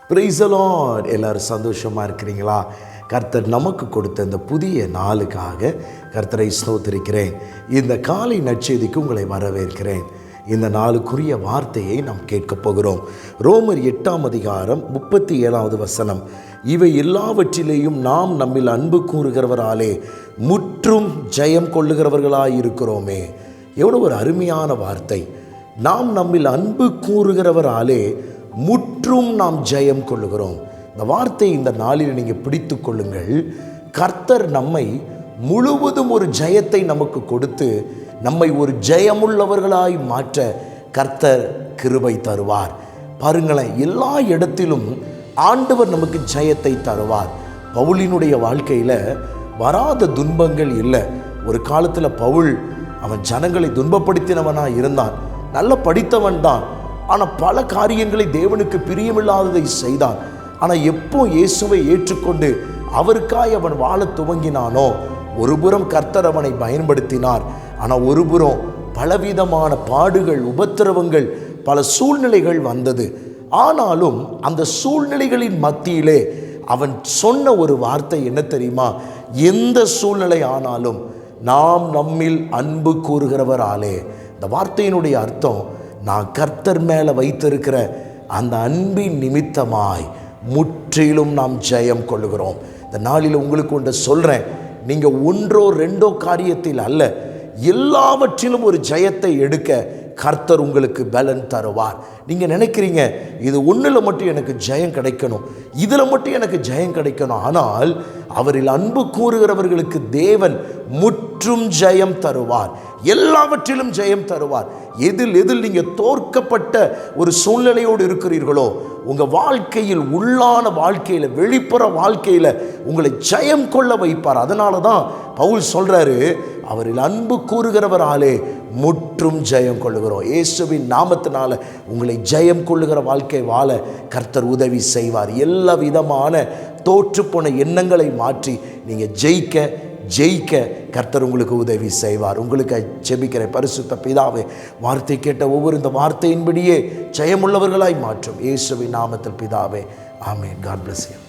Praise the Lord. எல்லாரும் சந்தோஷமாக இருக்கிறீங்களா? கர்த்தர் நமக்கு கொடுத்த இந்த புதிய நாளுக்காக கர்த்தரை ஸ்தோத்திரிக்கிறேன். இந்த காலை நற்செய்திக்கு உங்களை வரவேற்கிறேன். இந்த நாளுக்குரிய வார்த்தையை நாம் கேட்கப் போகிறோம். ரோமர் 8ஆம் அதிகாரம் 37வது வசனம். இவை எல்லாவற்றிலேயும் நாம் நம்மில் அன்பு கூறுகிறவராலே முற்றும் ஜெயம் கொள்ளுகிறவர்களாயிருக்கிறோமே. எவ்வளோ ஒரு அருமையான வார்த்தை. நாம் நம்மில் அன்பு கூறுகிறவராலே முற்றும் நாம் ஜெயம் கொள்ளுகிறோம். இந்த வார்த்தை இந்த நாளில் நீங்கள் பிடித்து கொள்ளுங்கள். கர்த்தர் நம்மை முழுவதும் ஒரு ஜெயத்தை நமக்கு கொடுத்து நம்மை ஒரு ஜெயமுள்ளவர்களாய் மாற்ற கர்த்தர் கிருபை தருவார். பாருங்களேன், எல்லா இடத்திலும் ஆண்டவர் நமக்கு ஜெயத்தை தருவார். பவுலினுடைய வாழ்க்கையில் வராத துன்பங்கள் இல்லை. ஒரு காலத்தில் பவுல் அவன் ஜனங்களை துன்பப்படுத்தினவனாக இருந்தான். நல்ல படித்தவன் தான். ஆனால் பல காரியங்களை தேவனுக்கு பிரியமில்லாததை செய்தான். ஆனால் எப்போ இயேசுவை ஏற்றுக்கொண்டு அவருக்காய் அவன் வாழ துவங்கினானோ, ஒருபுறம் கர்த்தர் அவனை பயன்படுத்தினார். ஆனால் ஒருபுறம் பலவிதமான பாடுகள், உபத்திரவங்கள், பல சூழ்நிலைகள் வந்தது. ஆனாலும் அந்த சூழ்நிலைகளின் மத்தியிலே அவன் சொன்ன ஒரு வார்த்தை என்ன தெரியுமா? எந்த சூழ்நிலை ஆனாலும் நாம் நம்மில் அன்பு கூறுகிறவராலே. இந்த வார்த்தையினுடைய அர்த்தம், நான் கர்த்தர் மேலே வைத்திருக்கிற அந்த அன்பின் நிமித்தமாய் முற்றிலும் நாம் ஜெயம் கொள்ளுகிறோம். இந்த நாளில் உங்களுக்கு ஒன்று சொல்கிறேன். நீங்கள் ஒன்றோ ரெண்டோ காரியத்தில் அல்ல, எல்லாவற்றிலும் ஒரு ஜெயத்தை எடுக்க கர்த்தர் உங்களுக்கு பலன் தருவார். நீங்கள் நினைக்கிறீங்க, இது ஒன்றில் மட்டும் எனக்கு ஜெயம் கிடைக்கணும், இதில் மட்டும் எனக்கு ஜெயம் கிடைக்கணும். ஆனால் அவரில் அன்பு கூறுகிறவர்களுக்கு தேவன் முற்றும் ஜெயம் தருவார். எல்லாவற்றிலும் ஜெயம் தருவார். எதில் நீங்கள் தோற்கப்பட்ட ஒரு சூழ்நிலையோடு இருக்கிறீர்களோ, உங்கள் வாழ்க்கையில், உள்ளான வாழ்க்கையில், வெளிப்புற வாழ்க்கையில் உங்களை ஜெயம் கொள்ள வைப்பார். அதனால தான் பவுல் சொல்கிறாரு, அவரில் அன்பு கூறுகிறவராலே முற்றும் ஜெயம் கொள்ளுகிறோம். இயேசுவின் நாமத்தினால உங்களை ஜெயம் கொள்ளுகிற வாழ்க்கை வாழ கர்த்தர் உதவி செய்வார். எல்லா விதமான தோற்றுப்போன எண்ணங்களை மாற்றி நீங்கள் ஜெயிக்க கர்த்தர் உங்களுக்கு உதவி செய்வார். உங்களுக்கு ஜெபிக்கிற பரிசுத்த பிதாவே, வார்த்தை கேட்ட ஒவ்வொரு இந்த வார்த்தையின்படியே ஜெயமுள்ளவர்களாய் மாற்றும் இயேசுவின் நாமத்தில் பிதாவே, ஆமென். God bless you.